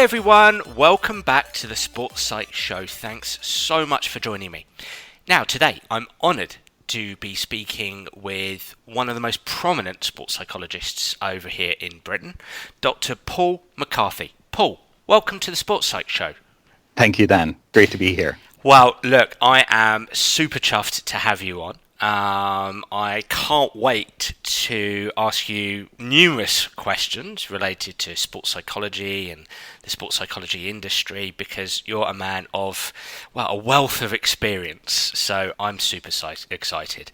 Hi everyone, welcome back to the Sports Psych Show. Thanks so much for joining me. Now today I'm honoured to be speaking with one of the most prominent sports psychologists over here in Britain, Dr Paul McCarthy. Paul, welcome to the Sports Psych Show. Thank you, Dan. Great to be here. Well, look, I am super chuffed to have you on. I can't wait to ask you numerous questions related to sports psychology and the sports psychology industry, because you're a man of, well, a wealth of experience. So I'm super excited.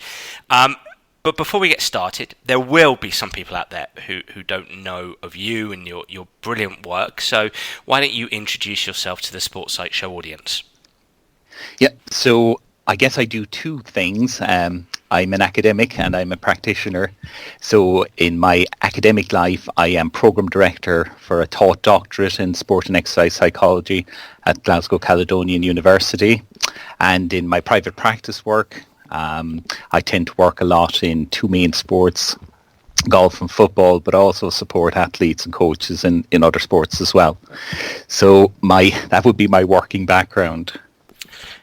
But before we get started, there will be some people out there who don't know of you and your brilliant work. So why don't you introduce yourself to the Sports Psych Show audience? Yeah, so I guess I do two things. I'm an academic and I'm a practitioner. So in my academic life, I am program director for a Taught Doctorate in sport and exercise psychology at Glasgow Caledonian University. And in my private practice work, I tend to work a lot in two main sports, golf and football, but also support athletes and coaches in other sports as well. So that would be my working background.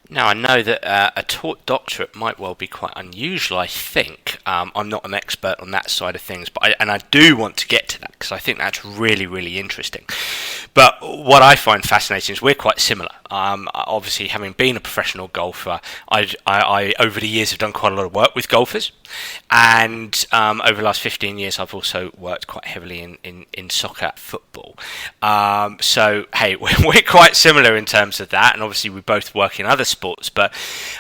Now, I know that a Taught Doctorate might well be quite unusual, I think. I'm not an expert on that side of things, but I do want to get to that because I think that's really, really interesting. But what I find fascinating is we're quite similar. Obviously, having been a professional golfer, I over the years have done quite a lot of work with golfers. And over the last 15 years, I've also worked quite heavily in soccer, football. So, hey, we're quite similar in terms of that. And obviously, we both work in other sports. But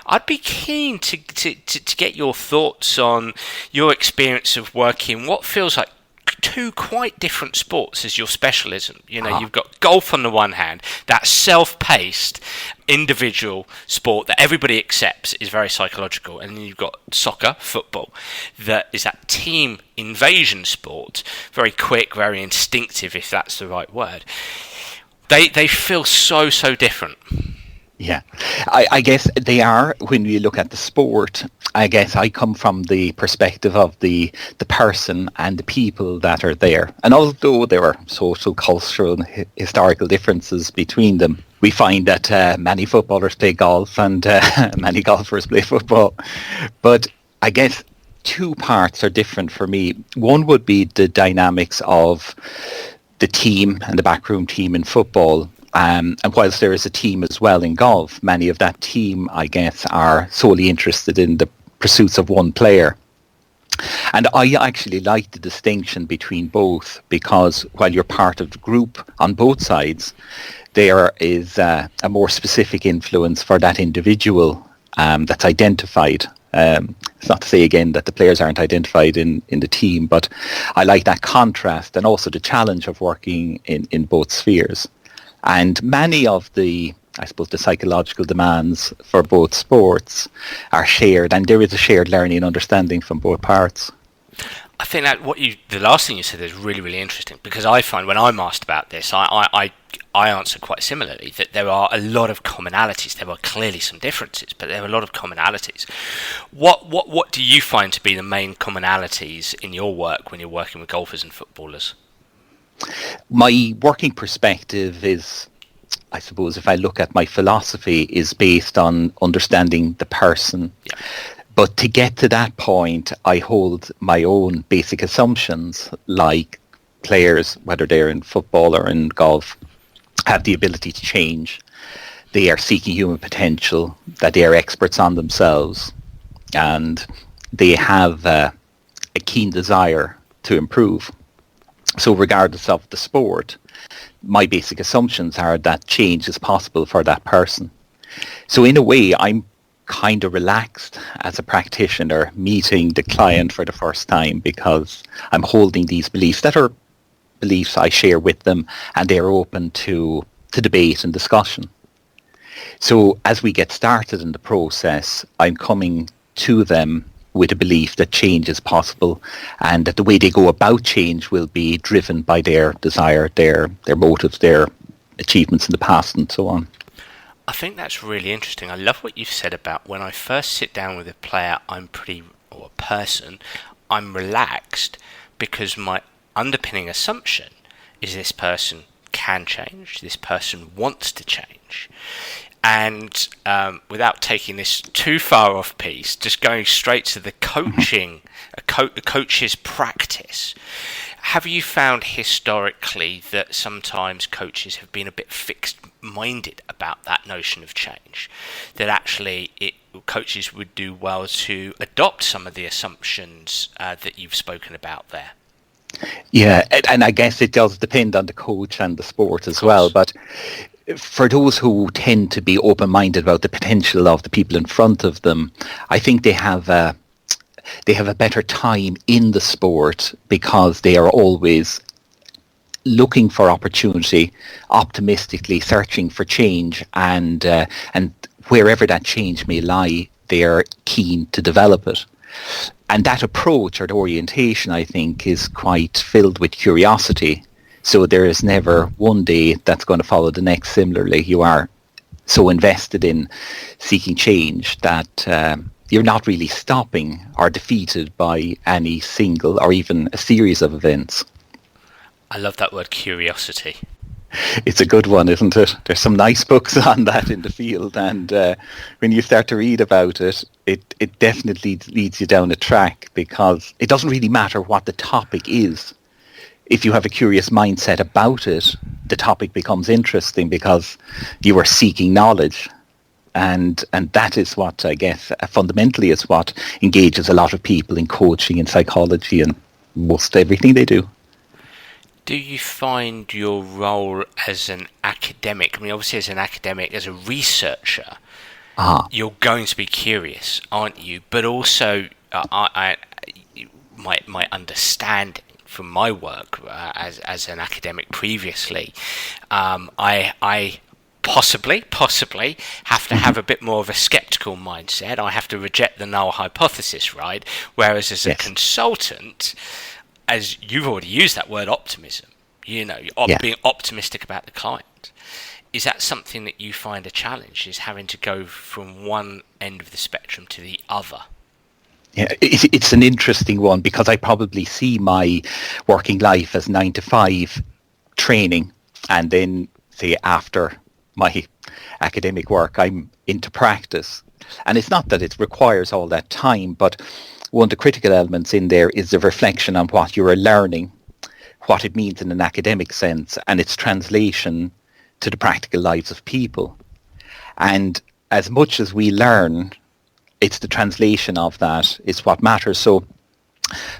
I'd be keen to get your thoughts on your experience of working what feels like two quite different sports as your specialism. You know, You've got golf on the one hand, that self-paced individual sport that everybody accepts is very psychological, and then you've got soccer, football, that is that team invasion sport, very quick, very instinctive, if that's the right word. They feel so different. Yeah, I guess they are. When you look at the sport, I guess I come from the perspective of the person and the people that are there. And although there are social, cultural and historical differences between them, we find that many footballers play golf and many golfers play football. But I guess two parts are different for me. One would be the dynamics of the team and the backroom team in football. And whilst there is a team as well in golf, many of that team, I guess, are solely interested in the pursuits of one player. And I actually like the distinction between both, because while you're part of the group on both sides, there is a more specific influence for that individual that's identified. It's not to say, again, that the players aren't identified in the team, but I like that contrast and also the challenge of working in both spheres. And many of the psychological demands for both sports are shared, and there is a shared learning and understanding from both parts. I think that the last thing you said is really, really interesting, because I find when I'm asked about this, I answer quite similarly, that there are a lot of commonalities. There are clearly some differences, but there are a lot of commonalities. What do you find to be the main commonalities in your work when you're working with golfers and footballers? My working perspective is, I suppose, if I look at my philosophy, is based on understanding the person. Yeah. But to get to that point, I hold my own basic assumptions, like players, whether they're in football or in golf, have the ability to change. They are seeking human potential, that they are experts on themselves, and they have a keen desire to improve. So regardless of the sport, my basic assumptions are that change is possible for that person. So in a way, I'm kind of relaxed as a practitioner meeting the client for the first time, because I'm holding these beliefs that are beliefs I share with them, and they're open to debate and discussion. So as we get started in the process, I'm coming to them with a belief that change is possible, and that the way they go about change will be driven by their desire, their motives, their achievements in the past, and so on. I think that's really interesting. I love what you've said about when I first sit down with a player, or a person, I'm relaxed, because my underpinning assumption is this person can change, this person wants to change. And without taking this too far off piece, just going straight to the coaching, a coach's practice. Have you found historically that sometimes coaches have been a bit fixed-minded about that notion of change? That actually coaches would do well to adopt some of the assumptions that you've spoken about there? Yeah, and I guess it does depend on the coach and the sport as well. But for those who tend to be open-minded about the potential of the people in front of them, I think they have a better time in the sport because they are always looking for opportunity, optimistically searching for change, and wherever that change may lie, they are keen to develop it. And that approach or the orientation, I think, is quite filled with curiosity. So there is never one day that's going to follow the next similarly. You are so invested in seeking change that you're not really stopping or defeated by any single or even a series of events. I love that word, curiosity. It's a good one, isn't it? There's some nice books on that in the field, and when you start to read about it, it definitely leads you down a track, because it doesn't really matter what the topic is. If you have a curious mindset about it, the topic becomes interesting because you are seeking knowledge. And that is what, I guess, fundamentally is what engages a lot of people in coaching and psychology and most everything they do. Do you find your role as an academic, I mean, obviously as an academic, as a researcher, you're going to be curious, aren't you? But also, my understanding from my work as an academic previously, I possibly have to have a bit more of a skeptical mindset. I have to reject the null hypothesis, right? Whereas as a consultant, as you've already used that word, optimism, being optimistic about the client, is that something that you find a challenge, is having to go from one end of the spectrum to the other? Yeah, it's an interesting one, because I probably see my working life as 9 to 5 training, and then say after my academic work I'm into practice. And it's not that it requires all that time, but one of the critical elements in there is the reflection on what you are learning, what it means in an academic sense, and its translation to the practical lives of people. And as much as we learn, it's the translation of that is what matters. So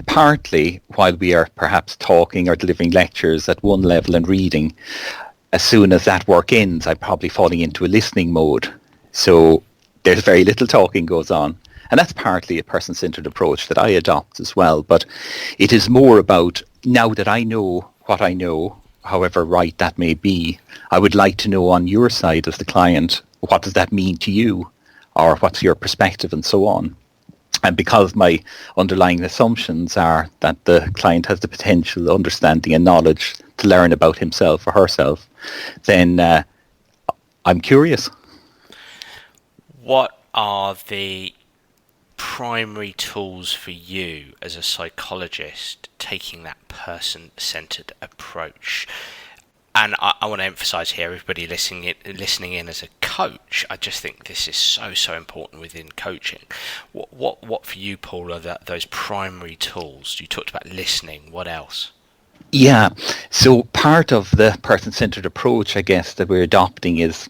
partly, while we are perhaps talking or delivering lectures at one level and reading, as soon as that work ends, I'm probably falling into a listening mode. So there's very little talking goes on. And that's partly a person-centered approach that I adopt as well. But it is more about, now that I know what I know, however right that may be, I would like to know on your side as the client, what does that mean to you? Or what's your perspective, and so on. And because my underlying assumptions are that the client has the potential, understanding and knowledge to learn about himself or herself, then I'm curious. What are the primary tools for you as a psychologist taking that person-centered approach? And I want to emphasise here, everybody listening in as a coach, I just think this is so important within coaching. What for you, Paul, are those primary tools? You talked about listening. What else? Yeah, so part of the person-centered approach, I guess, that we're adopting is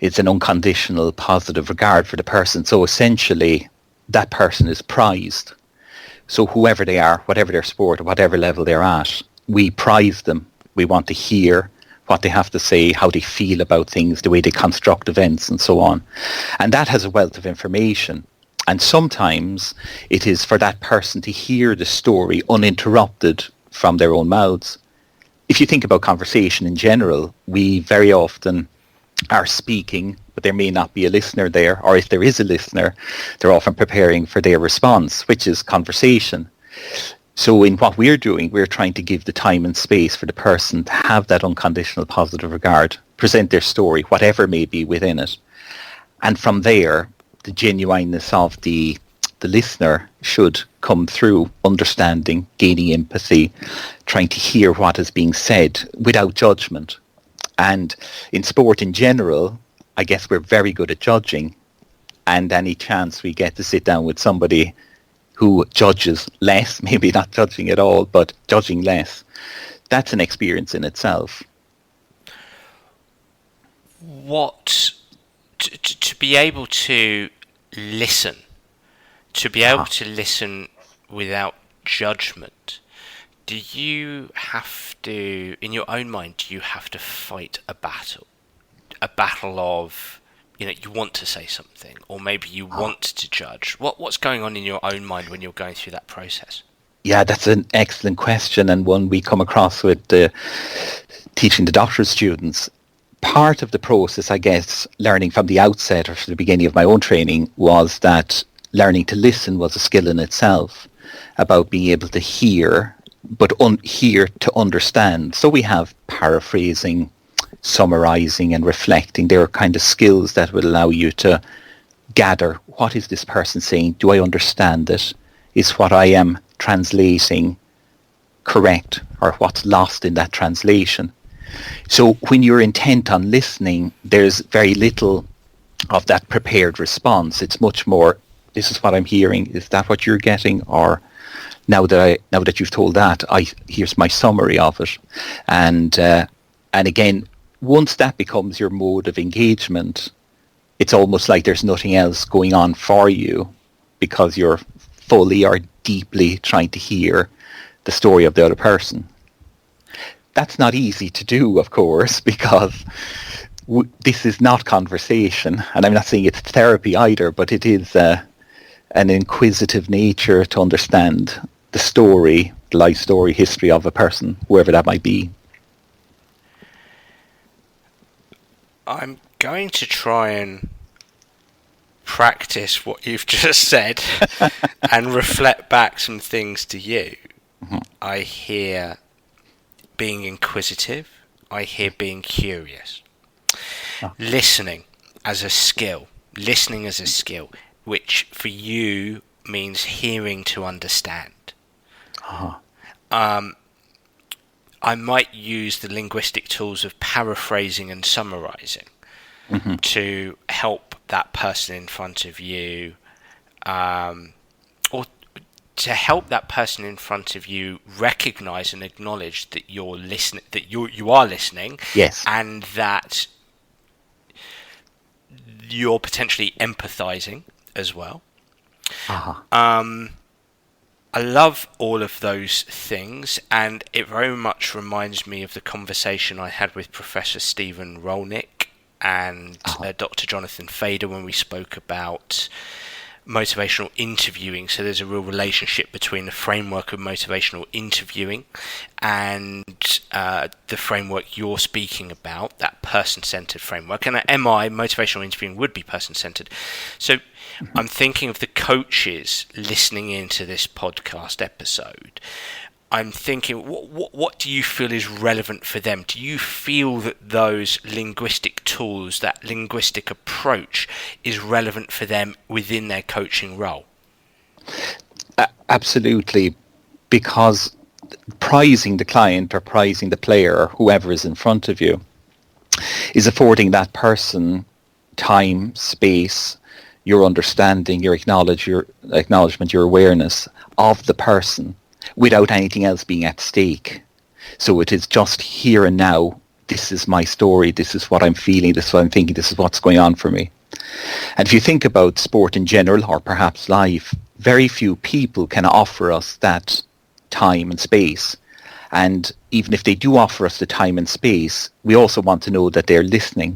an unconditional positive regard for the person. So essentially, that person is prized. So whoever they are, whatever their sport, or whatever level they're at, we prize them. We want to hear what they have to say, how they feel about things, the way they construct events, and so on. And that has a wealth of information. And sometimes it is for that person to hear the story uninterrupted from their own mouths. If you think about conversation in general, we very often are speaking, but there may not be a listener there, or if there is a listener, they're often preparing for their response, which is conversation. So in what we're doing, we're trying to give the time and space for the person to have that unconditional positive regard, present their story, whatever may be within it. And from there, the genuineness of the the listener should come through understanding, gaining empathy, trying to hear what is being said without judgment. And in sport in general, I guess we're very good at judging, and any chance we get to sit down with somebody who judges less, maybe not judging at all, but judging less, that's an experience in itself. To be able to listen, without judgment, do you have to, in your own mind, do you have to fight a battle of, you want to say something, or maybe you want to judge? What's going on in your own mind when you're going through that process? Yeah, that's an excellent question, and one we come across with teaching the doctorate students. Part of the process, I guess, learning from the outset or from the beginning of my own training, was that learning to listen was a skill in itself, about being able to hear, but hear to understand. So we have paraphrasing, summarizing and reflecting. There are kind of skills that will allow you to gather, what is this person saying? Do I understand it? Is what I am translating correct, or what's lost in that translation? So when you're intent on listening, there's very little of that prepared response. It's much more, this is what I'm hearing. Is that what you're getting? Or now that you've told that, here's my summary of it. And again, once that becomes your mode of engagement, it's almost like there's nothing else going on for you, because you're fully or deeply trying to hear the story of the other person. That's not easy to do, of course, because this is not conversation, and I'm not saying it's therapy either, but it is an inquisitive nature to understand the story, the life story, history of a person, whoever that might be. I'm going to try and practice what you've just said and reflect back some things to you. Mm-hmm. I hear being inquisitive. I hear being curious. Listening as a skill, which for you means hearing to understand. I might use the linguistic tools of paraphrasing and summarizing to help that person in front of you, or to help that person in front of you recognize and acknowledge that you're listening, that you are listening, yes, and that you're potentially empathizing as well. I love all of those things, and it very much reminds me of the conversation I had with Professor Stephen Rolnick and Dr. Jonathan Fader when we spoke about motivational interviewing. So there's a real relationship between the framework of motivational interviewing and the framework you're speaking about, that person-centered framework. And at MI, motivational interviewing would be person-centered. So I'm thinking of the coaches listening into this podcast episode. I'm thinking, what do you feel is relevant for them? Do you feel that those linguistic tools, that linguistic approach, is relevant for them within their coaching role? Absolutely, because prizing the client or prizing the player or whoever is in front of you is affording that person time, space, your understanding, your acknowledgement, your awareness of the person without anything else being at stake. So it is just here and now. This is my story. This is what I'm feeling. This is what I'm thinking. This is what's going on for me. And if you think about sport in general, or perhaps life, very few people can offer us that time and space. And even if they do offer us the time and space, we also want to know that they're listening.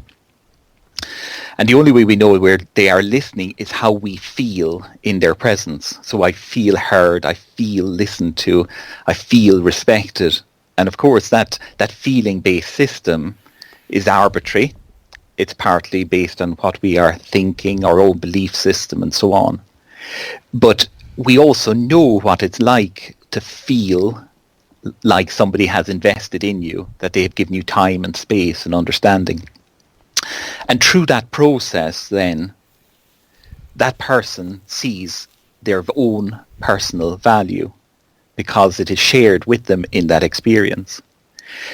And the only way we know where they are listening is how we feel in their presence. So I feel heard, I feel listened to, I feel respected. And of course, that feeling-based system is arbitrary. It's partly based on what we are thinking, our own belief system, and so on. But we also know what it's like to feel like somebody has invested in you, that they have given you time and space and understanding. And through that process, then, that person sees their own personal value because it is shared with them in that experience.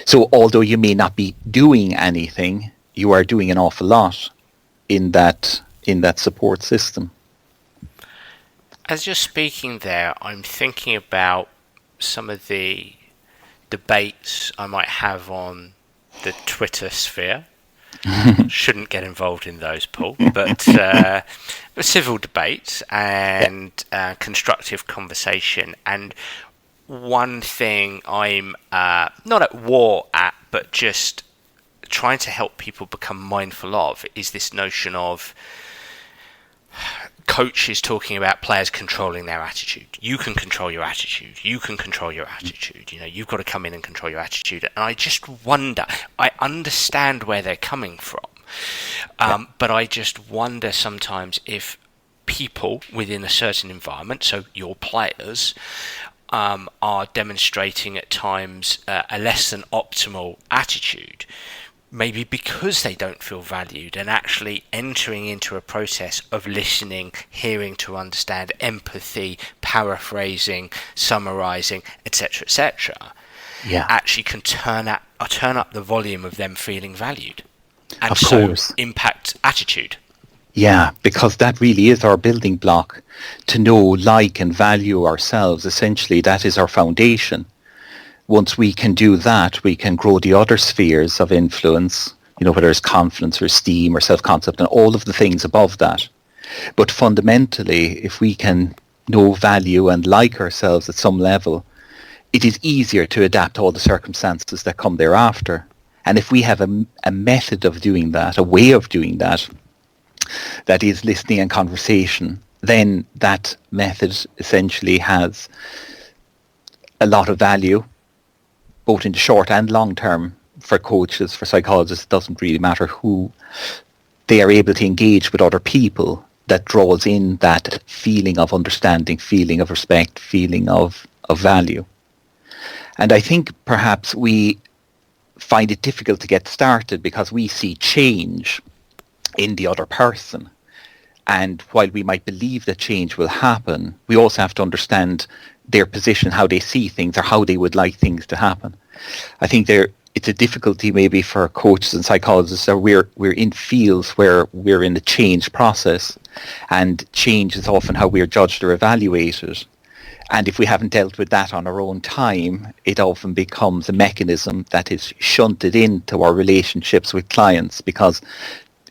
So although you may not be doing anything, you are doing an awful lot in that support system. As you're speaking there, I'm thinking about some of the debates I might have on the Twitter sphere. Shouldn't get involved in those, Paul, but civil debates and constructive conversation. And one thing I'm not at war at, but just trying to help people become mindful of, is this notion of coaches talking about players controlling their attitude. You can control your attitude. You can control your attitude. You know, you've got to come in and control your attitude. And I just wonder, I understand where they're coming from, but I just wonder sometimes if people within a certain environment, so your players, are demonstrating at times a less than optimal attitude, maybe because they don't feel valued, and actually entering into a process of listening, hearing to understand, empathy, paraphrasing, summarising, etc., actually can turn up the volume of them feeling valued, and of so course impact attitude. Yeah, because that really is our building block. To know, like, and value ourselves, essentially, that is our foundation. Once we can do that, we can grow the other spheres of influence, you know, whether it's confidence or esteem or self-concept and all of the things above that. But fundamentally, if we can know, value, and like ourselves at some level, it is easier to adapt to all the circumstances that come thereafter. And if we have a method of doing that, a way of doing that, that is listening and conversation, then that method essentially has a lot of value, both in the short and long term, for coaches, for psychologists. It doesn't really matter who. They are able to engage with other people that draws in that feeling of understanding, feeling of respect, feeling of value. And I think perhaps we find it difficult to get started because we see change in the other person. And while we might believe that change will happen, we also have to understand their position, how they see things, or how they would like things to happen. I think it's a difficulty maybe for coaches and psychologists that we're in fields where we're in the change process, and change is often how we're judged or evaluated. And if we haven't dealt with that on our own time, it often becomes a mechanism that is shunted into our relationships with clients, because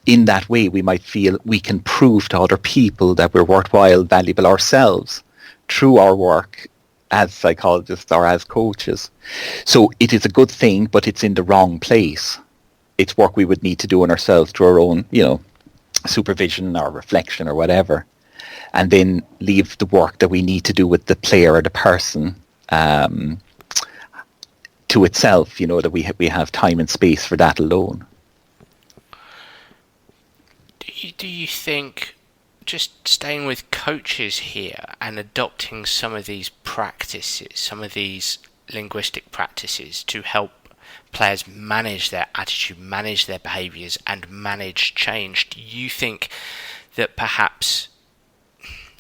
in that way we might feel we can prove to other people that we're worthwhile, valuable ourselves through our work as psychologists or as coaches. So it is a good thing, but it's in the wrong place. It's work we would need to do on ourselves through our own, supervision or reflection or whatever, and then leave the work that we need to do with the player or the person to itself, that we have time and space for that alone. Do you think, just staying with coaches here and adopting some of these practices, some of these linguistic practices to help players manage their attitude, manage their behaviours and manage change, do you think that perhaps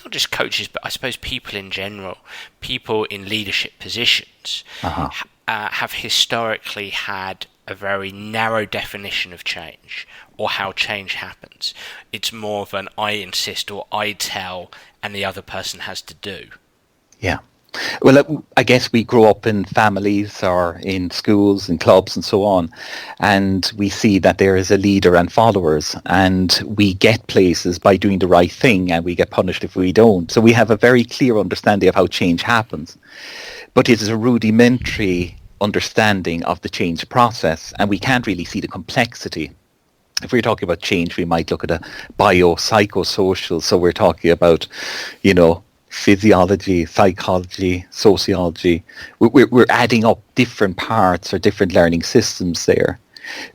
not just coaches, but I suppose people in general, people in leadership positions, have historically had a very narrow definition of change or how change happens? It's more of an I insist or I tell and the other person has to do. Yeah. Well, I guess we grow up in families or in schools and clubs and so on, and we see that there is a leader and followers, and we get places by doing the right thing and we get punished if we don't. So we have a very clear understanding of how change happens, but it is a rudimentary understanding of the change process, and we can't really see the complexity. If we're talking about change, we might look at a biopsychosocial, so we're talking about, physiology, psychology, sociology. We're adding up different parts or different learning systems there.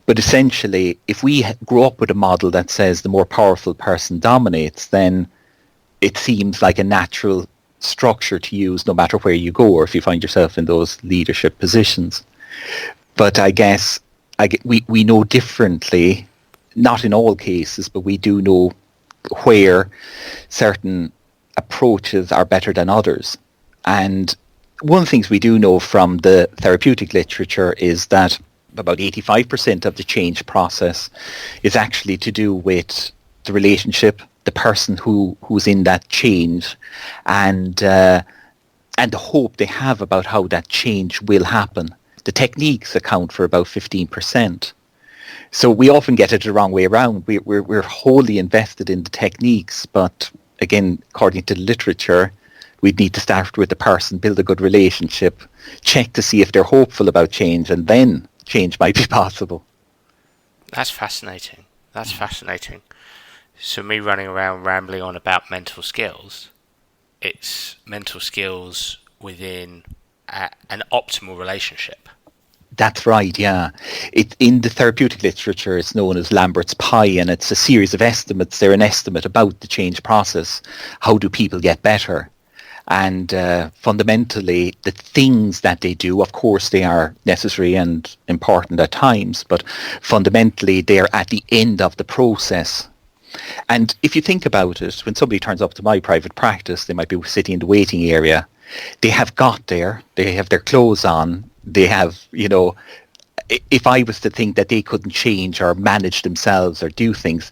But essentially, if we grow up with a model that says the more powerful person dominates, then it seems like a natural structure to use no matter where you go or if you find yourself in those leadership positions. But I guess we know differently, not in all cases, but we do know where certain approaches are better than others. And one of the things we do know from the therapeutic literature is that about 85% of the change process is actually to do with the relationship, the person who's in that change, and the hope they have about how that change will happen. The techniques account for about 15%. So we often get it the wrong way around. We're wholly invested in the techniques, but again, according to the literature, we'd need to start with the person, build a good relationship, check to see if they're hopeful about change, and then change might be possible. That's fascinating. That's fascinating. So me running around rambling on about mental skills, it's mental skills within an optimal relationship. That's right, yeah. In the therapeutic literature, it's known as Lambert's pie, and it's a series of estimates. They're an estimate about the change process. How do people get better? And fundamentally, the things that they do, of course, they are necessary and important at times, but fundamentally, they're at the end of the process. And if you think about it, when somebody turns up to my private practice, they might be sitting in the waiting area. They have got there, they have their clothes on, they have, if I was to think that they couldn't change or manage themselves or do things,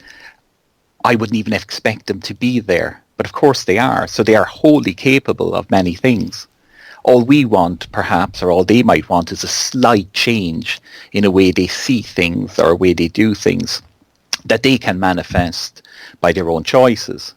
I wouldn't even expect them to be there. But of course they are. So they are wholly capable of many things. All we want, perhaps, or all they might want, is a slight change in a way they see things or a way they do things that they can manifest by their own choices.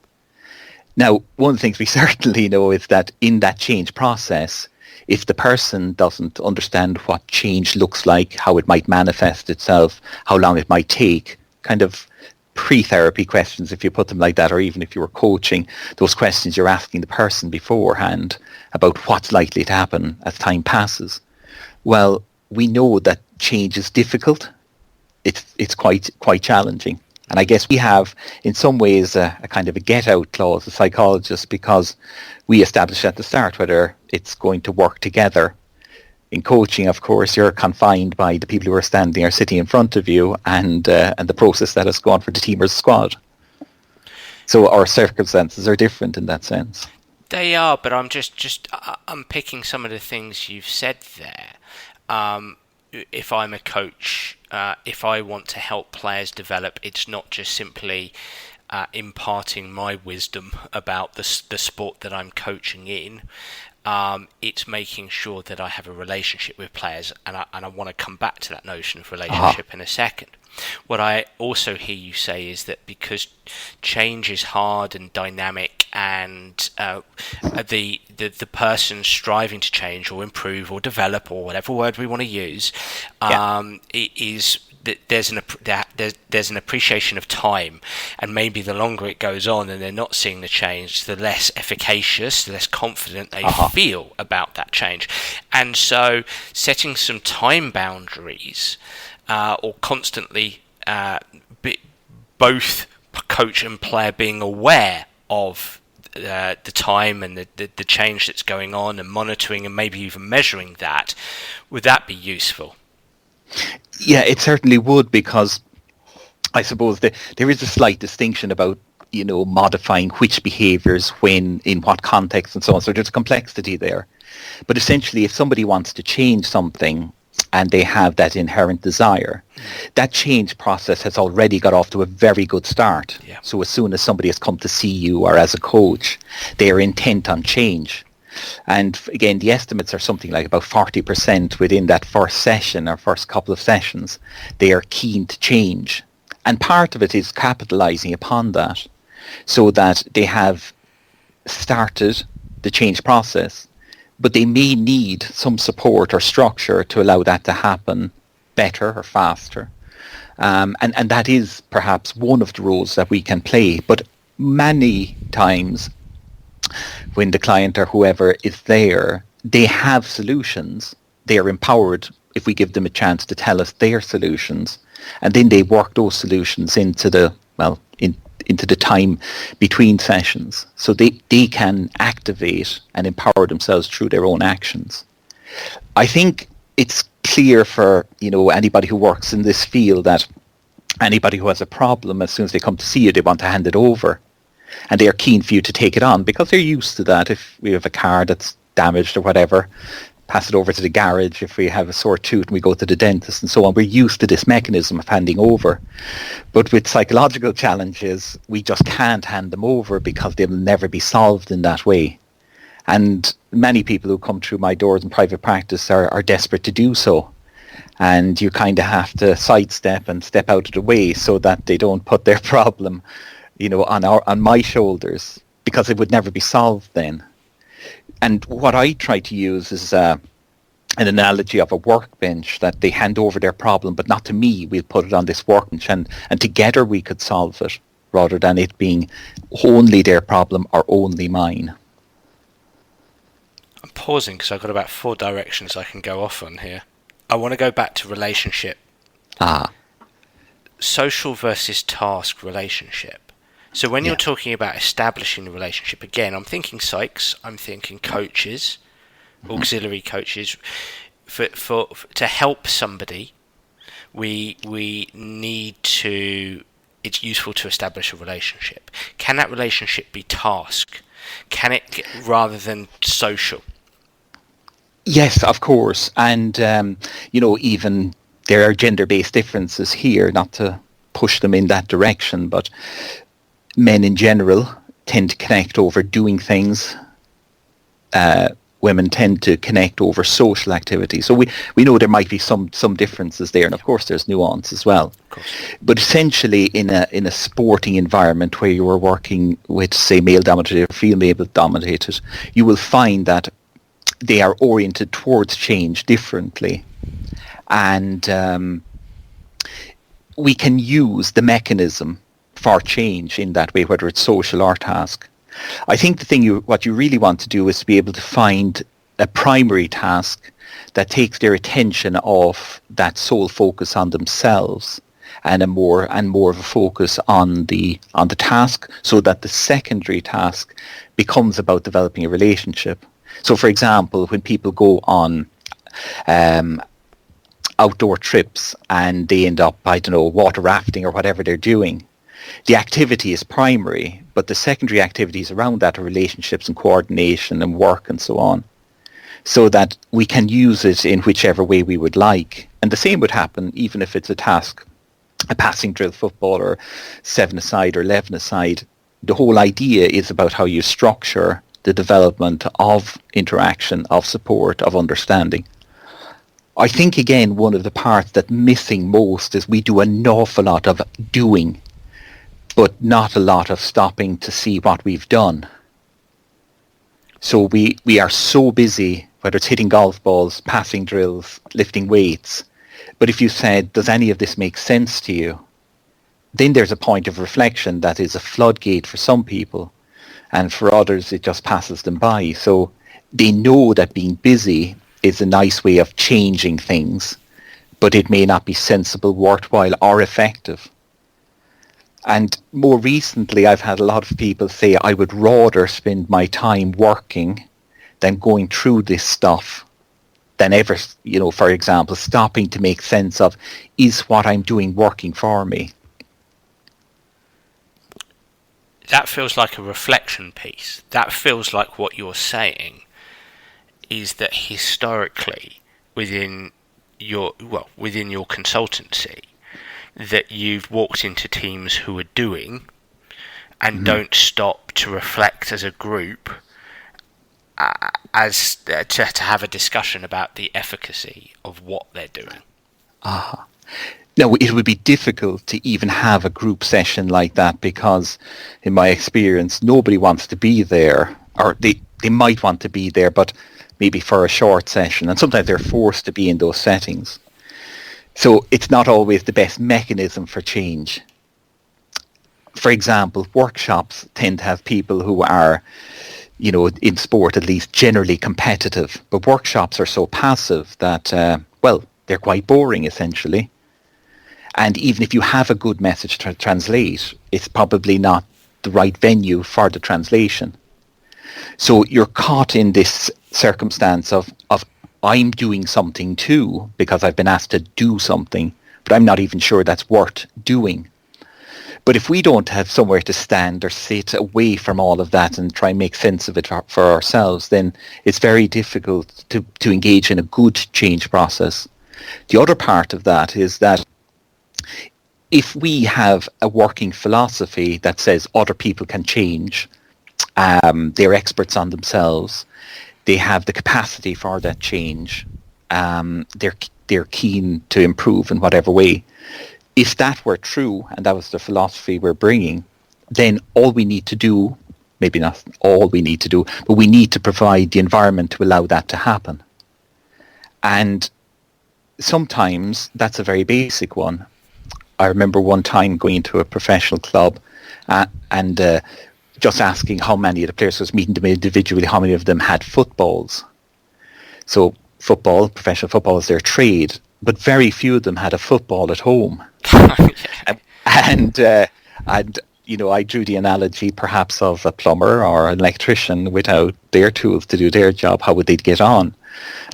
Now, one of the things we certainly know is that in that change process, if the person doesn't understand what change looks like, how it might manifest itself, how long it might take, kind of pre-therapy questions, if you put them like that, or even if you were coaching, those questions you're asking the person beforehand about what's likely to happen as time passes. Well, we know that change is difficult. It's quite challenging. And I guess we have, in some ways, a kind of a get-out clause as psychologists, because we establish at the start whether it's going to work together. In coaching, of course, you're confined by the people who are standing or sitting in front of you and the process that has gone for the team or the squad. So our circumstances are different in that sense. They are, but I'm just unpicking some of the things you've said there. If I'm a coach, if I want to help players develop, it's not just simply imparting my wisdom about the sport that I'm coaching in. It's making sure that I have a relationship with players, and I want to come back to that notion of relationship in a second. What I also hear you say is that because change is hard and dynamic, and the person striving to change or improve or develop, or whatever word we want to use, it is that there's an appreciation of time, and maybe the longer it goes on and they're not seeing the change, the less efficacious, the less confident they feel about that change. And so setting some time boundaries, or constantly both coach and player being aware of the time and the change that's going on, and monitoring and maybe even measuring that, would that be useful? Yeah, it certainly would, because I suppose there is a slight distinction about, modifying which behaviours, when, in what context and so on. So there's a complexity there. But essentially, if somebody wants to change something and they have that inherent desire, that change process has already got off to a very good start. Yeah. So as soon as somebody has come to see you or as a coach, they are intent on change. And again, the estimates are something like about 40% within that first session or first couple of sessions, they are keen to change. And part of it is capitalising upon that, so that they have started the change process, but they may need some support or structure to allow that to happen better or faster. And that is perhaps one of the roles that we can play. But many times when the client or whoever is there, they have solutions. They are empowered if we give them a chance to tell us their solutions. And then they work those solutions into the time between sessions, so they can activate and empower themselves through their own actions. I think it's clear for anybody who works in this field that anybody who has a problem, as soon as they come to see you, they want to hand it over. And they're keen for you to take it on because they're used to that. If we have a car that's damaged or whatever, pass it over to the garage. If we have a sore tooth and we go to the dentist and so on, we're used to this mechanism of handing over. But with psychological challenges, we just can't hand them over because they will never be solved in that way. And many people who come through my doors in private practice are desperate to do so. And you kind of have to sidestep and step out of the way so that they don't put their problem, on my shoulders, because it would never be solved then. And what I try to use is an analogy of a workbench, that they hand over their problem, but not to me. We'll put it on this workbench, and together we could solve it, rather than it being only their problem or only mine. I'm pausing because I've got about 4 directions I can go off on here. I want to go back to relationship. Social versus task relationship. So when you're talking about establishing a relationship, again, I'm thinking psychs, I'm thinking coaches, auxiliary coaches. For to help somebody, we need to. It's useful to establish a relationship. Can that relationship be task? Can it rather than social? Yes, of course. And even there are gender-based differences here. Not to push them in that direction, but men in general tend to connect over doing things. Women tend to connect over social activity. So we know there might be some differences there, and of course there's nuance as well. But essentially in a sporting environment where you are working with, say, male-dominated or female-dominated, you will find that they are oriented towards change differently. And we can use the mechanism for change in that way, whether it's social or task. I think what you really want to do is to be able to find a primary task that takes their attention off that sole focus on themselves and more of a focus on the task, so that the secondary task becomes about developing a relationship. So, for example, when people go on outdoor trips and they end up, water rafting or whatever they're doing, the activity is primary, but the secondary activities around that are relationships and coordination and work and so on, so that we can use it in whichever way we would like. And the same would happen even if it's a task, a passing drill, football, or 7-a-side or 11-a-side. The whole idea is about how you structure the development of interaction, of support, of understanding. I think, again, one of the parts that's missing most is we do an awful lot of doing, but not a lot of stopping to see what we've done. So we are so busy, whether it's hitting golf balls, passing drills, lifting weights. But if you said, does any of this make sense to you? Then there's a point of reflection that is a floodgate for some people, and for others it just passes them by. So they know that being busy is a nice way of changing things, but it may not be sensible, worthwhile, or effective. And more recently, I've had a lot of people say, I would rather spend my time working than going through this stuff, than ever, for example, stopping to make sense of, is what I'm doing working for me? That feels like a reflection piece. That feels like what you're saying is that historically within your consultancy, that you've walked into teams who are doing and don't stop to reflect as a group, to have a discussion about the efficacy of what they're doing. Now, it would be difficult to even have a group session like that because, in my experience, nobody wants to be there, or they might want to be there, but maybe for a short session, and sometimes they're forced to be in those settings. So it's not always the best mechanism for change. For example, workshops tend to have people who are, in sport at least, generally competitive, but workshops are so passive that, they're quite boring essentially. And even if you have a good message to translate, it's probably not the right venue for the translation. So you're caught in this circumstance of I'm doing something too because I've been asked to do something, but I'm not even sure that's worth doing. But if we don't have somewhere to stand or sit away from all of that and try and make sense of it for ourselves, then it's very difficult to engage in a good change process. The other part of that is that if we have a working philosophy that says other people can change, they're experts on themselves, they have the capacity for that change, they're keen to improve in whatever way. If that were true, and that was the philosophy we're bringing, then all we need to do, maybe not all we need to do, but we need to provide the environment to allow that to happen. And sometimes that's a very basic one. I remember one time going to a professional club and just asking how many of the players, was meeting them individually, how many of them had footballs. So football, professional football is their trade, but very few of them had a football at home. And I drew the analogy perhaps of a plumber or an electrician without their tools to do their job. How would they get on?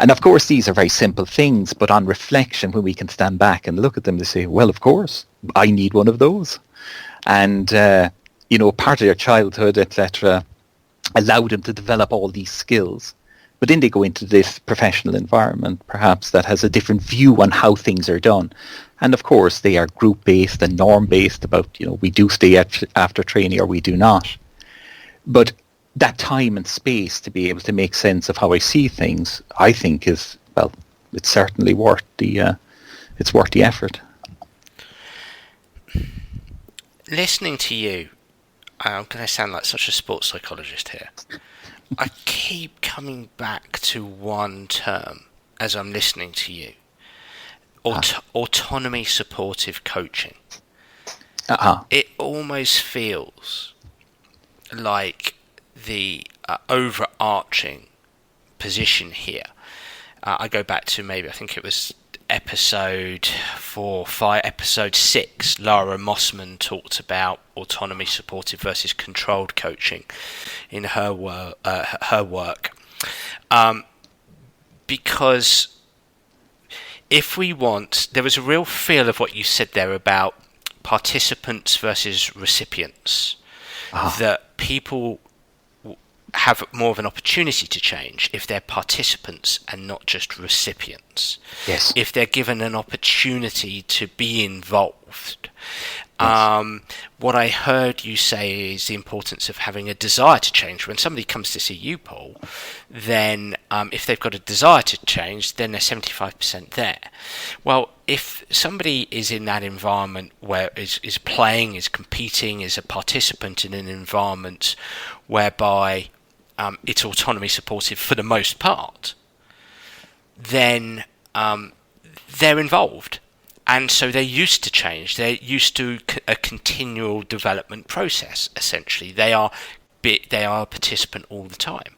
And of course, these are very simple things, but on reflection, when we can stand back and look at them, they say, well, of course, I need one of those. And, part of their childhood, etc., allowed them to develop all these skills. But then they go into this professional environment, perhaps, that has a different view on how things are done. And of course, they are group-based and norm-based about, we do stay after training or we do not. But that time and space to be able to make sense of how I see things, I think is, well, it's certainly worth the effort. Listening to you, I'm going to sound like such a sports psychologist here. I keep coming back to one term as I'm listening to you. Autonomy supportive coaching. It almost feels like the overarching position here. I go back to maybe, I think it was episode 6, Lara Mossman talked about autonomy supportive versus controlled coaching in her work. Because if we want, there was a real feel of what you said there about participants versus recipients, that people have more of an opportunity to change if they're participants and not just recipients. Yes. If they're given an opportunity to be involved. Yes. What I heard you say is the importance of having a desire to change. When somebody comes to see you, Paul, then if they've got a desire to change, then they're 75% there. Well, if somebody is in that environment where is playing, is competing, is a participant in an environment whereby it's autonomy supportive for the most part, then they're involved. And so they're used to change. They're used to a continual development process, essentially. They are a participant all the time.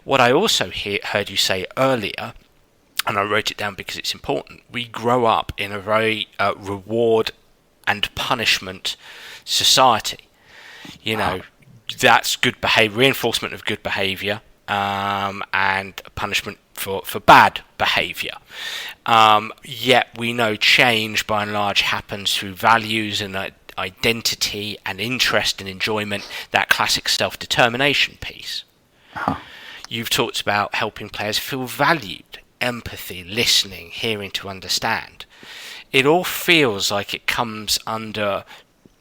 What I also heard you say earlier, and I wrote it down because it's important, we grow up in a very reward and punishment society. That's good behavior, reinforcement of good behavior, and punishment for bad behavior. Yet we know change by and large happens through values and identity and interest and enjoyment, that classic self-determination piece. You've talked about helping players feel valued, empathy, listening, hearing to understand. It all feels like it comes under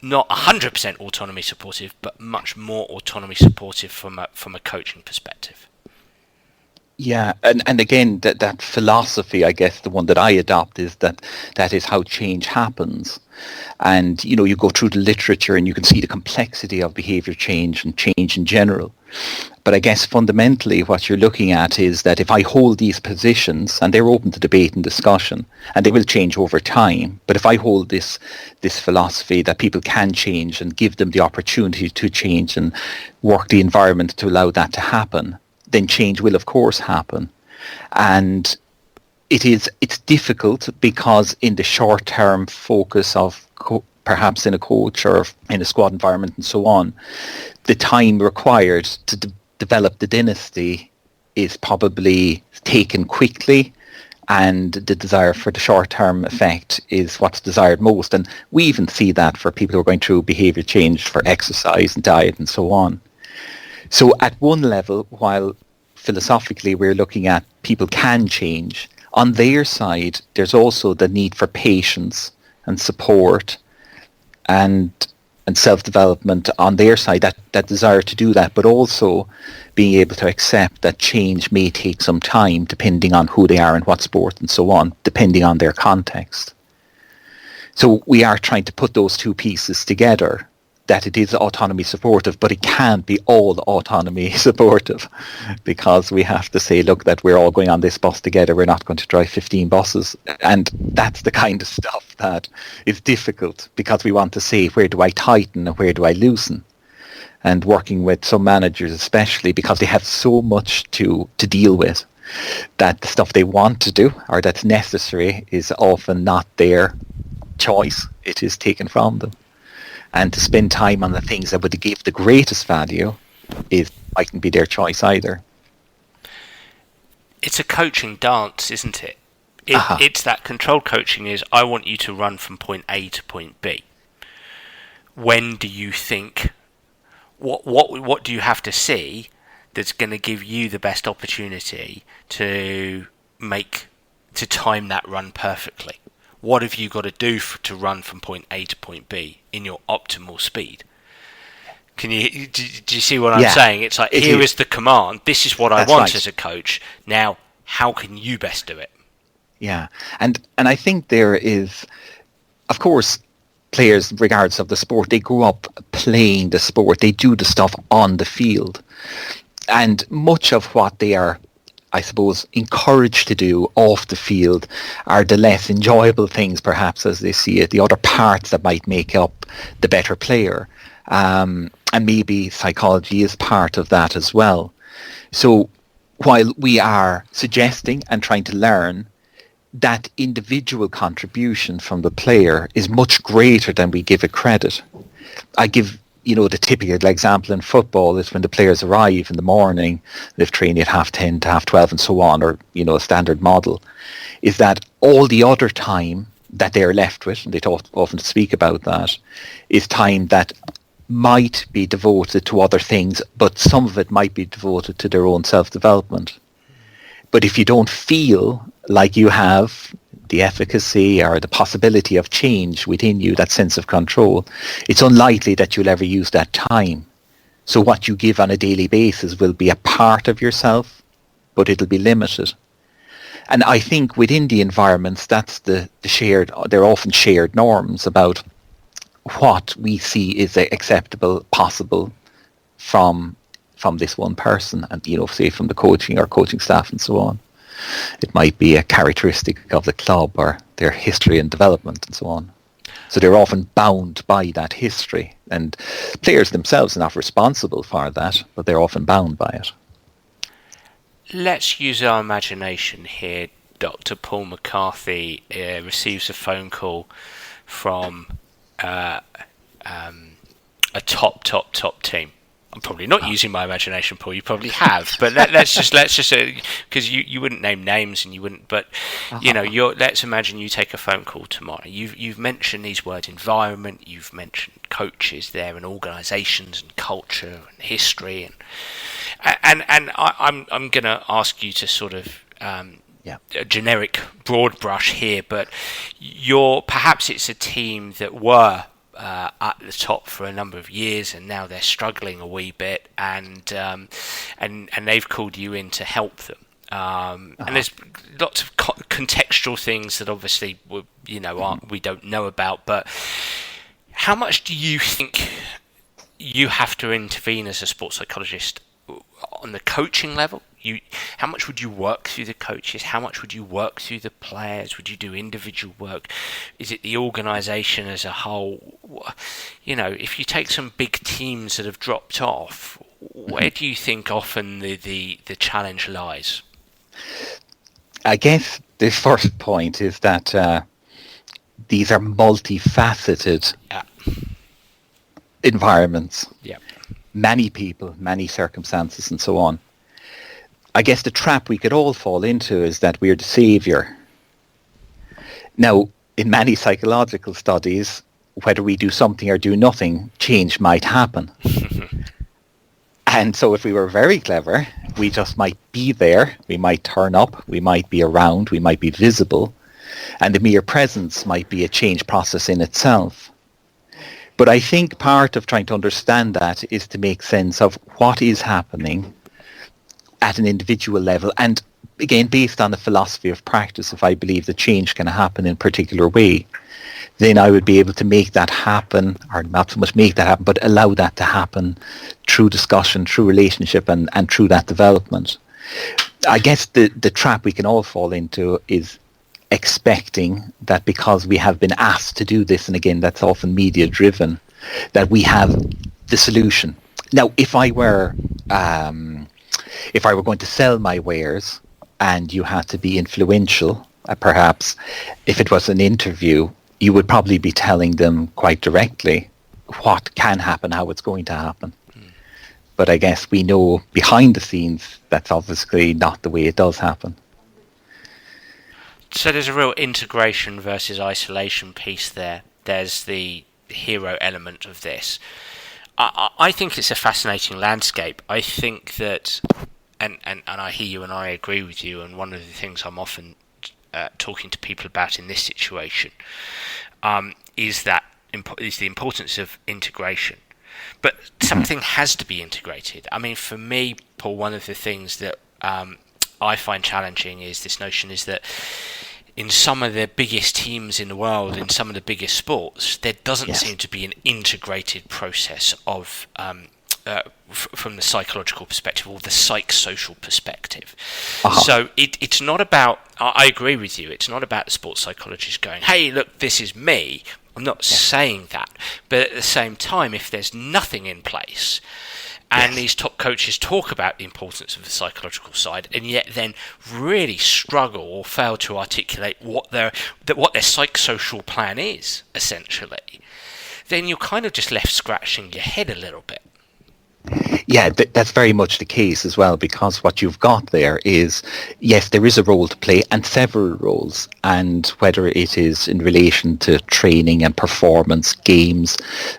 not 100% autonomy supportive, but much more autonomy supportive from a coaching perspective. Yeah, and again, that philosophy, I guess, the one that I adopt is that is how change happens. And, you go through the literature and you can see the complexity of behavior change and change in general. But I guess fundamentally what you're looking at is that if I hold these positions, and they're open to debate and discussion, and they will change over time, but if I hold this philosophy that people can change and give them the opportunity to change and work the environment to allow that to happen, then change will of course happen. And it's difficult because in the short-term focus of perhaps in a coach or in a squad environment and so on, the time required to develop the dynasty is probably taken quickly and the desire for the short-term effect is what's desired most. And we even see that for people who are going through behavior change for exercise and diet and so on. So at one level, while philosophically we're looking at people can change, on their side there's also the need for patience and support and self-development on their side, that desire to do that, but also being able to accept that change may take some time depending on who they are and what sport and so on, depending on their context. So we are trying to put those two pieces together, that it is autonomy supportive, but it can't be all autonomy supportive, because we have to say, look, that we're all going on this bus together. We're not going to drive 15 buses. And that's the kind of stuff that is difficult, because we want to say, where do I tighten and where do I loosen? And working with some managers especially, because they have so much to deal with, that the stuff they want to do or that's necessary is often not their choice. It is taken from them. And to spend time on the things that would give the greatest value mightn't be their choice either. It's a coaching dance, isn't it? It's that controlled coaching is, I want you to run from point A to point B. When do you think, what do you have to see that's going to give you the best opportunity to time that run perfectly? What have you got to do to run from point A to point B in your optimal speed? Do you see what I'm saying? It's like, here is the command. This is what I want as a coach. Now, how can you best do it? Yeah. And I think there is, of course, players, regardless of the sport, they grow up playing the sport. They do the stuff on the field. And much of what they are, I suppose, encouraged to do off the field are the less enjoyable things, perhaps, as they see it, the other parts that might make up the better player. And maybe psychology is part of that as well. So while we are suggesting and trying to learn, that individual contribution from the player is much greater than we give it credit. I give the typical example in football is when the players arrive in the morning, they've trained at 10:30 to 12:30 and so on, or, a standard model, is that all the other time that they're left with, and they often speak about that, is time that might be devoted to other things, but some of it might be devoted to their own self-development. But if you don't feel like you have the efficacy or the possibility of change within you, that sense of control, it's unlikely that you'll ever use that time. So what you give on a daily basis will be a part of yourself, but it'll be limited. And I think within the environments, that's the shared, they're often shared norms about what we see is acceptable, possible from this one person, and say from the coaching or coaching staff and so on. It might be a characteristic of the club or their history and development and so on. So they're often bound by that history, and players themselves are not responsible for that, but they're often bound by it. Let's use our imagination here. Dr. Paul McCarthy receives a phone call from a top team. I'm probably not using my imagination, Paul. You probably have, but let's just because you wouldn't name names and you wouldn't, but let's imagine you take a phone call tomorrow. You've mentioned these words: environment. You've mentioned coaches there, and organisations, and culture, and history, and I'm going to ask you to sort of a generic broad brush here, but perhaps it's a team that were at the top for a number of years, and now they're struggling a wee bit, and they've called you in to help them. And there's lots of contextual things that obviously we don't know about. But how much do you think you have to intervene as a sports psychologist on the coaching level? How much would you work through the coaches? How much would you work through the players? Would you do individual work? Is it the organisation as a whole? If you take some big teams that have dropped off, where do you think often the challenge lies? I guess the first point is that these are multifaceted environments. Yeah. Many people, many circumstances and so on. I guess the trap we could all fall into is that we're the saviour Now, in many psychological studies, whether we do something or do nothing, change might happen. And so if we were very clever, we just might be there, we might turn up, we might be around, we might be visible, and the mere presence might be a change process in itself. But I think part of trying to understand that is to make sense of what is happening at an individual level. And again, based on the philosophy of practice, if I believe that change can happen in a particular way, then I would be able to make that happen, or not so much make that happen, but allow that to happen through discussion, through relationship, and through that development. I guess the trap we can all fall into is expecting that because we have been asked to do this, and again, that's often media driven, that we have the solution. Now, if I were going to sell my wares and you had to be influential, perhaps if it was an interview, you would probably be telling them quite directly what can happen, how it's going to happen. But I guess we know behind the scenes that's obviously not the way it does happen. So there's a real integration versus isolation piece there. There's the hero element of this. I think it's a fascinating landscape. I think that, and I hear you and I agree with you, and one of the things I'm often talking to people about in this situation is the importance of integration. But something has to be integrated. I mean, for me, Paul, one of the things that I find challenging is this notion is that in some of the biggest teams in the world, in some of the biggest sports, there doesn't seem to be an integrated process of from the psychological perspective or the psychosocial perspective. So it's not about, I agree with you, it's not about the sports psychologist going, hey, look, this is me. I'm not saying that. But at the same time, if there's nothing in place, and these top coaches talk about the importance of the psychological side, and yet then really struggle or fail to articulate what their psychosocial plan is, essentially, then you're kind of just left scratching your head a little bit. Yeah, that's very much the case as well, because what you've got there is, yes, there is a role to play, and several roles, and whether it is in relation to training and performance, games,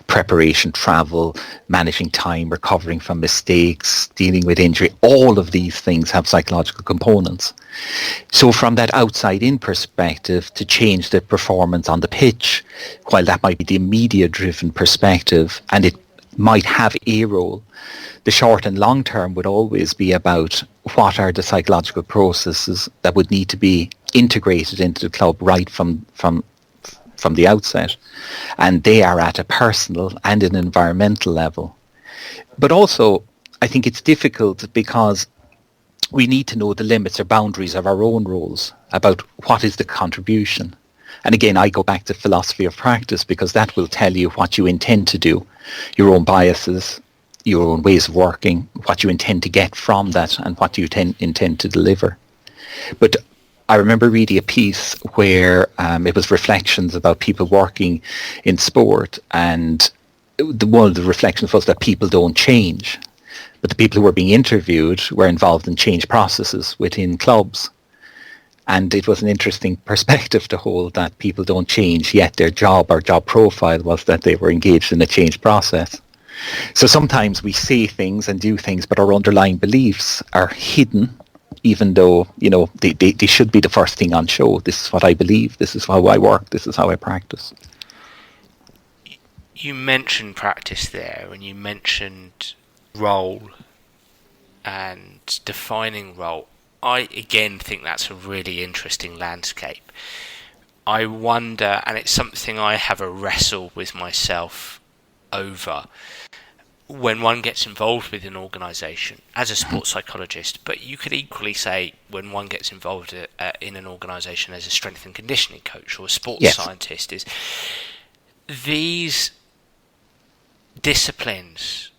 preparation, travel, managing time, recovering from mistakes, dealing with injury, all of these things have psychological components. So from that outside-in perspective, to change the performance on the pitch, while that might be the media-driven perspective, and it might have a role, the short and long term would always be about what are the psychological processes that would need to be integrated into the club right from the outset. And they are at a personal and an environmental level. But also, I think it's difficult because we need to know the limits or boundaries of our own roles about what is the contribution. And again, I go back to philosophy of practice, because that will tell you what you intend to do, your own biases, your own ways of working, what you intend to get from that, and what you intend to deliver. But I remember reading a piece where it was reflections about people working in sport, and one of the reflections was that people don't change. But the people who were being interviewed were involved in change processes within clubs. And it was an interesting perspective to hold, that people don't change, yet their job or job profile was that they were engaged in a change process. So sometimes we say things and do things, but our underlying beliefs are hidden, even though, they should be the first thing on show. This is what I believe, this is how I work, this is how I practice. You mentioned practice there, and you mentioned role and defining role. I again think that's a really interesting landscape. I wonder, and it's something I have a wrestle with myself over, when one gets involved with an organisation as a sports psychologist, but you could equally say when one gets involved in an organisation as a strength and conditioning coach or a sports scientist, is these disciplines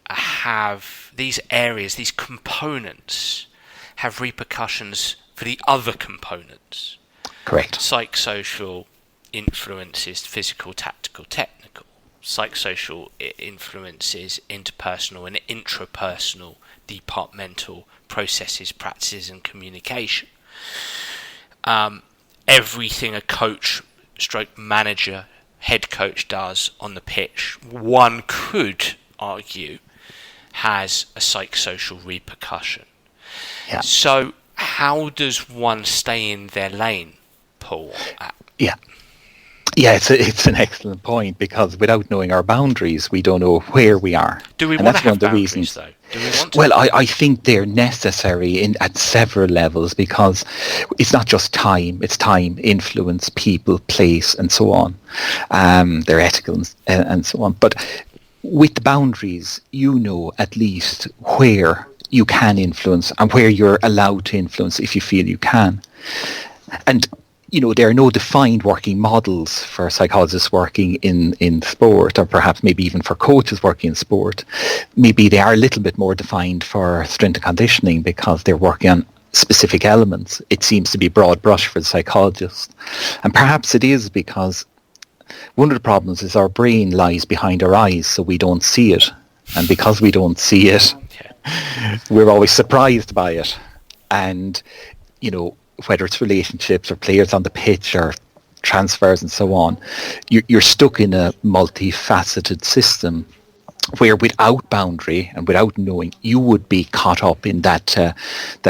have these areas, these components have repercussions for the other components. Correct. Psychosocial influences physical, tactical, technical. Psychosocial influences interpersonal and intrapersonal, departmental processes, practices and communication. And everything a coach stroke manager, head coach does on the pitch, one could argue has a psychosocial repercussion. Yeah. So how does one stay in their lane, Paul? Yeah. Yeah, it's an excellent point, because without knowing our boundaries, we don't know where we are. Do we and want that's to one have of the boundaries, reasons. though? Do we want to? Well, I think they're necessary at several levels, because it's not just time. It's time, influence, people, place, and so on. They're ethical and so on. But with the boundaries, you know at least where you can influence and where you're allowed to influence if you feel you can. And there are no defined working models for psychologists working in sport, or perhaps maybe even for coaches working in sport. Maybe they are a little bit more defined for strength and conditioning, because they're working on specific elements. It seems to be broad brush for the psychologist. And perhaps it is because one of the problems is our brain lies behind our eyes, so we don't see it. And because we don't see it, we're always surprised by it. And, whether it's relationships or players on the pitch or transfers and so on, you're stuck in a multifaceted system where without boundary and without knowing, you would be caught up in that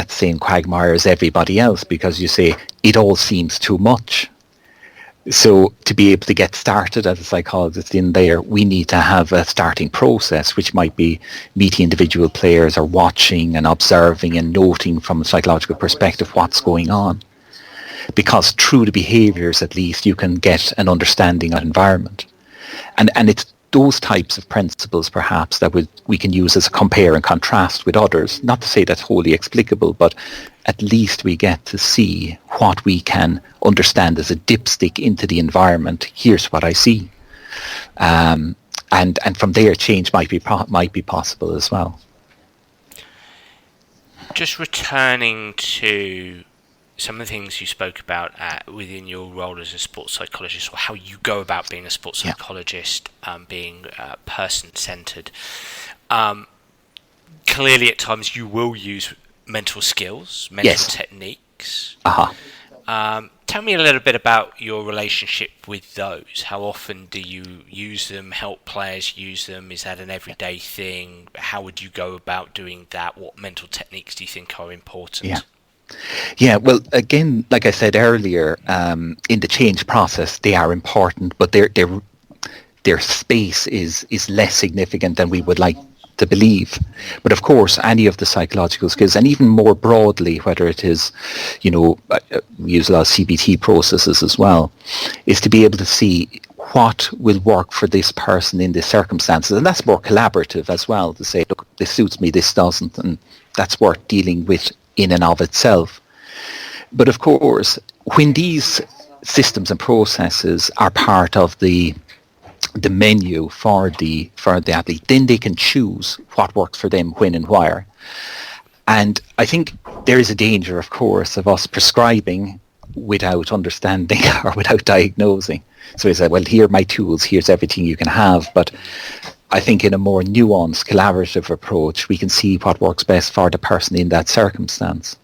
same quagmire as everybody else, because you say, it all seems too much. So to be able to get started as a psychologist in there, we need to have a starting process, which might be meeting individual players or watching and observing and noting from a psychological perspective what's going on. Because through the behaviours, at least, you can get an understanding of environment. And it's those types of principles, perhaps, that we can use as a compare and contrast with others. Not to say that's wholly explicable, but at least we get to see what we can understand as a dipstick into the environment. Here's what I see. And from there, change might be possible as well. Just returning to some of the things you spoke about within your role as a sports psychologist, or how you go about being a sports psychologist, being person-centered. Clearly, at times, you will use mental skills, mental techniques. Tell me a little bit about your relationship with those. How often do you use them, help players use them? Is that an everyday thing? How would you go about doing that? What mental techniques do you think are important? Yeah, well, again, like I said earlier, in the change process, they are important, but their space is less significant than we would like to believe. But of course, any of the psychological skills, and even more broadly, whether it is, we use a lot of CBT processes as well, is to be able to see what will work for this person in this circumstances. And that's more collaborative as well, to say, look, this suits me, this doesn't, and that's worth dealing with in and of itself. But of course, when these systems and processes are part of the menu for the athlete, then they can choose what works for them, when and where. And I think there is a danger, of course, of us prescribing without understanding or without diagnosing. So we say, well, here are my tools, here's everything you can have. But I think in a more nuanced, collaborative approach, we can see what works best for the person in that circumstance.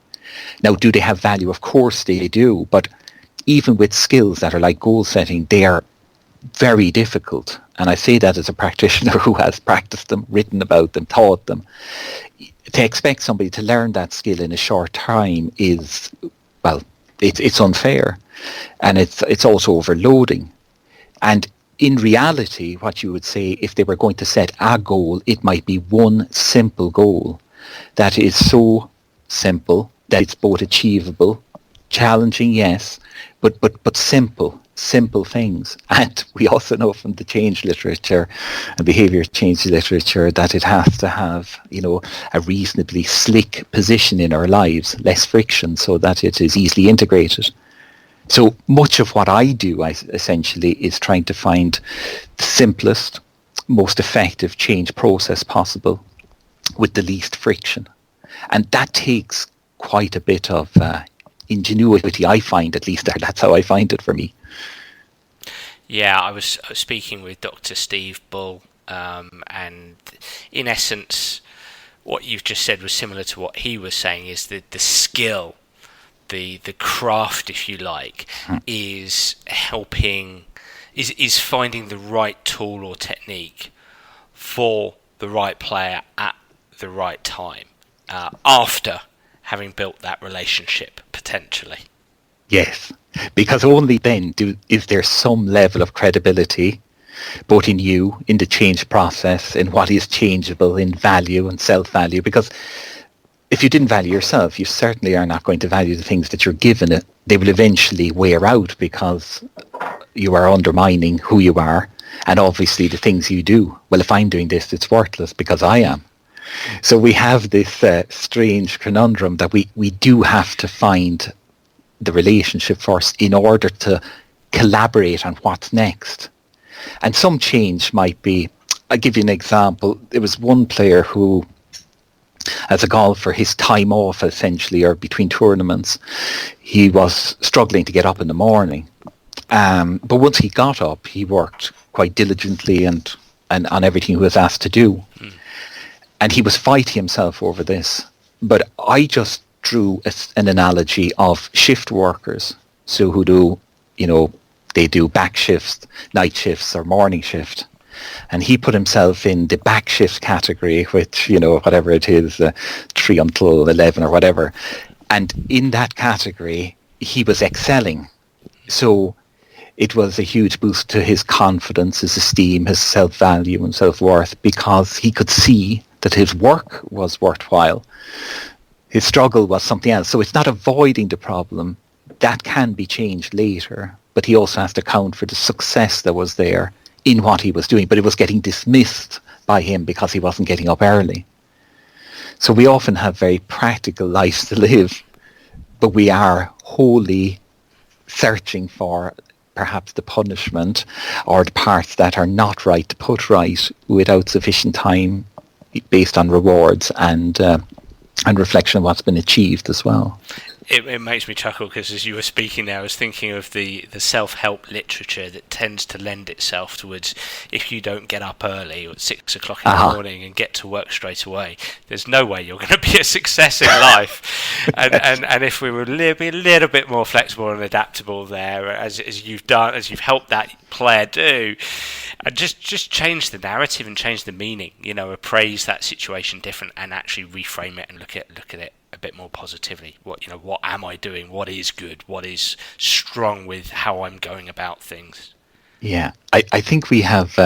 Now, do they have value? Of course they do. But even with skills that are like goal setting, they are very difficult. And I say that as a practitioner who has practiced them, written about them, taught them. To expect somebody to learn that skill in a short time is, well, it's unfair. And it's also overloading. And in reality, what you would say, if they were going to set a goal, it might be one simple goal that is so simple that it's both achievable, challenging, yes, but simple things. And we also know from the change literature and behavior change literature that it has to have, a reasonably slick position in our lives, less friction, so that it is easily integrated. So much of what I do, essentially, is trying to find the simplest, most effective change process possible with the least friction. And that takes quite a bit of ingenuity, I find, at least. That's how I find it for me. Yeah, I was speaking with Dr. Steve Bull, and in essence, what you've just said was similar to what he was saying, is that the skill, the craft, if you like, is helping, is finding the right tool or technique for the right player at the right time, after having built that relationship, potentially. Yes, because only then is there some level of credibility, both in you, in the change process, in what is changeable, in value and self-value. Because if you didn't value yourself, you certainly are not going to value the things that you're given. They will eventually wear out because you are undermining who you are, and obviously the things you do. Well, if I'm doing this, it's worthless because I am. So we have this strange conundrum that we do have to find the relationship first in order to collaborate on what's next. And some change might be, I'll give you an example. There was one player who, as a golfer, his time off essentially, or between tournaments, he was struggling to get up in the morning. But once he got up, he worked quite diligently and on everything he was asked to do. And he was fighting himself over this. But I just drew an analogy of shift workers. So who do, they do back shifts, night shifts or morning shift. And he put himself in the back shift category, which, whatever it is, 3 until 11 or whatever. And in that category, he was excelling. So it was a huge boost to his confidence, his esteem, his self-value and self-worth, because he could see that his work was worthwhile. His struggle was something else. So it's not avoiding the problem. That can be changed later. But he also has to account for the success that was there in what he was doing. But it was getting dismissed by him because he wasn't getting up early. So we often have very practical lives to live, but we are wholly searching for perhaps the punishment or the parts that are not right to put right without sufficient time based on rewards and reflection of what's been achieved as well. It makes me chuckle because as you were speaking there, I was thinking of the self-help literature that tends to lend itself towards, if you don't get up early or at 6 o'clock in the morning and get to work straight away, there's no way you're going to be a success in life. and if we were be a little bit more flexible and adaptable there, as you've done, as you've helped that player do, and just change the narrative and change the meaning, appraise that situation different and actually reframe it and look at it a bit more positively. What am I doing? What is good? What is strong with how I'm going about things? Yeah, I think we have,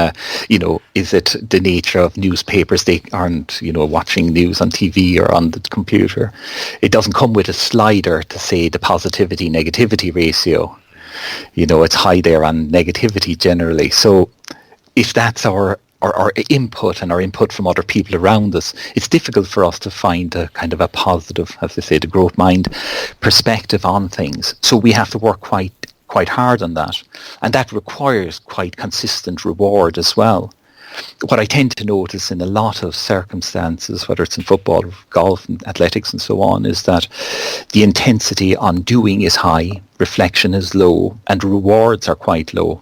is it the nature of newspapers? They aren't, watching news on TV or on the computer. It doesn't come with a slider to say the positivity negativity ratio. It's high there on negativity generally. So if that's our input and our input from other people around us, it's difficult for us to find a kind of a positive, as they say, the growth mind perspective on things. So we have to work quite hard on that. And that requires quite consistent reward as well. What I tend to notice in a lot of circumstances, whether it's in football, golf, and athletics and so on, is that the intensity on doing is high, reflection is low, and rewards are quite low.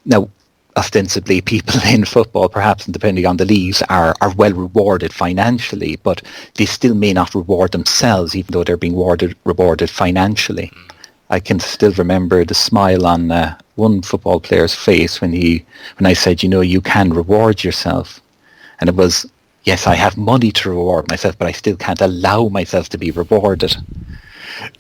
Now, ostensibly people in football, perhaps depending on the leagues, are well rewarded financially, but they still may not reward themselves even though they're being rewarded financially. I can still remember the smile on one football player's face when I said, you can reward yourself. And it was, yes, I have money to reward myself, but I still can't allow myself to be rewarded.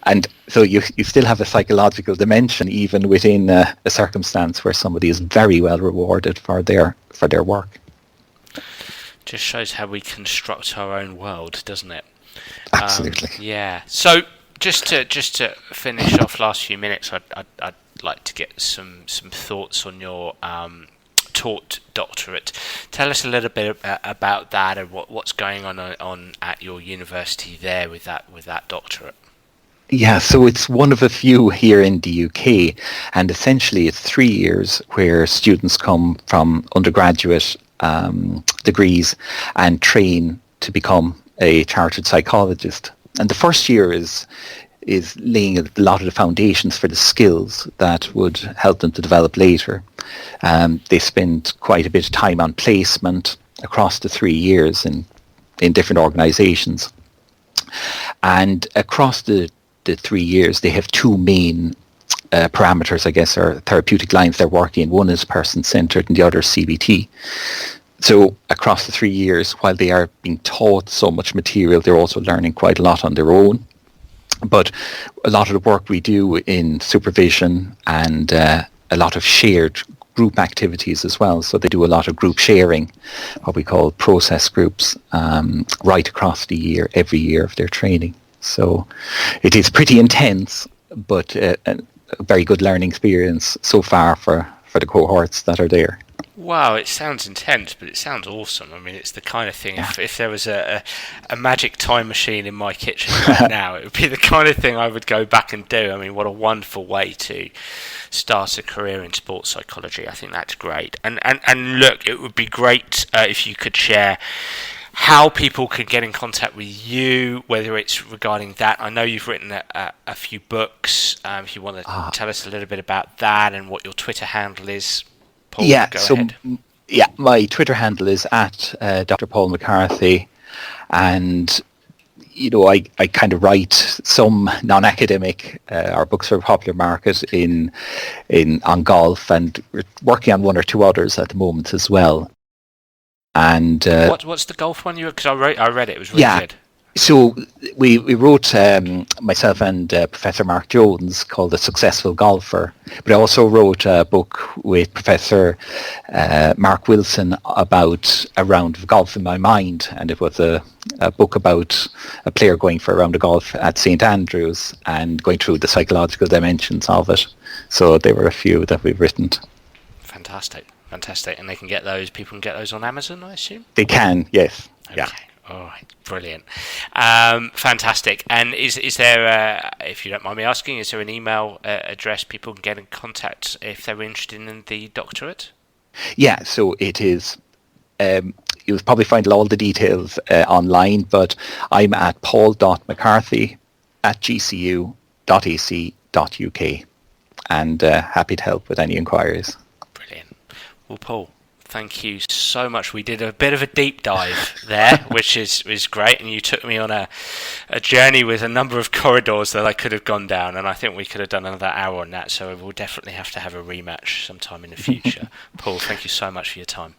And so you still have a psychological dimension even within a circumstance where somebody is very well rewarded for their work. Just shows how we construct our own world, doesn't it? Absolutely. Yeah. So just to finish off last few minutes, I'd like to get some thoughts on your Taught Doctorate. Tell us a little bit about that and what's going on at your university there with that doctorate. Yeah, so it's one of a few here in the UK, and essentially it's 3 years where students come from undergraduate degrees and train to become a chartered psychologist. And the first year is laying a lot of the foundations for the skills that would help them to develop later. They spend quite a bit of time on placement across the 3 years in different organisations. And across the the 3 years, they have two main parameters, I guess, or therapeutic lines they're working in. One is person-centered and the other is CBT. So across the 3 years, while they are being taught so much material, they're also learning quite a lot on their own. But a lot of the work we do in supervision and a lot of shared group activities as well. So they do a lot of group sharing, what we call process groups, right across the year, every year of their training. So it is pretty intense, but a very good learning experience so far for the cohorts that are there. Wow, it sounds intense, but it sounds awesome. I mean, it's the kind of thing, if there was a magic time machine in my kitchen right now, it would be the kind of thing I would go back and do. I mean, what a wonderful way to start a career in sports psychology. I think that's great. And look, it would be great if you could share how people can get in contact with you, whether it's regarding that. I know you've written a few books. If you want to tell us a little bit about that and what your Twitter handle is, Paul, go ahead. My Twitter handle is at Dr Paul McCarthy, and I kind of write some non-academic our books for the popular market on golf, and we're working on one or two others at the moment as well. And what's the golf one? Because I read it. It was really good. So we wrote, myself and Professor Mark Jones, called The Successful Golfer. But I also wrote a book with Professor Mark Wilson about a round of golf in my mind. And it was a book about a player going for a round of golf at St. Andrews and going through the psychological dimensions of it. So there were a few that we've written. Fantastic. And they can get those, people can get those on Amazon, I assume? They can, yes. Okay. Yeah. All right, brilliant, fantastic. And is there, if you don't mind me asking, is there an email address people can get in contact if they're interested in the doctorate? Yeah, so it is. You'll probably find all the details online, but I'm at paul.mccarthy@gcu.ac.uk, and happy to help with any inquiries. Brilliant. Well, Paul, thank you so much. We did a bit of a deep dive there, which is great, and you took me on a journey with a number of corridors that I could have gone down, and I think we could have done another hour on that, so we'll definitely have to have a rematch sometime in the future. Paul, thank you so much for your time.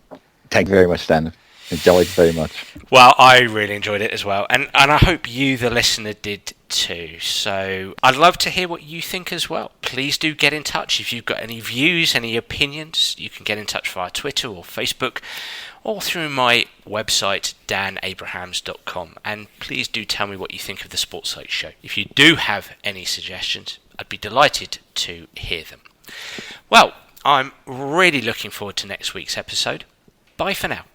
Thank you very much, Dan. Enjoyed it very much. Well, I really enjoyed it as well, and I hope you, the listener, did too. So I'd love to hear what you think as well. Please do get in touch. If you've got any views, any opinions, you can get in touch via Twitter or Facebook or through my website, danabrahams.com. And please do tell me what you think of the Sports Psych Show. If you do have any suggestions, I'd be delighted to hear them. Well, I'm really looking forward to next week's episode. Bye for now.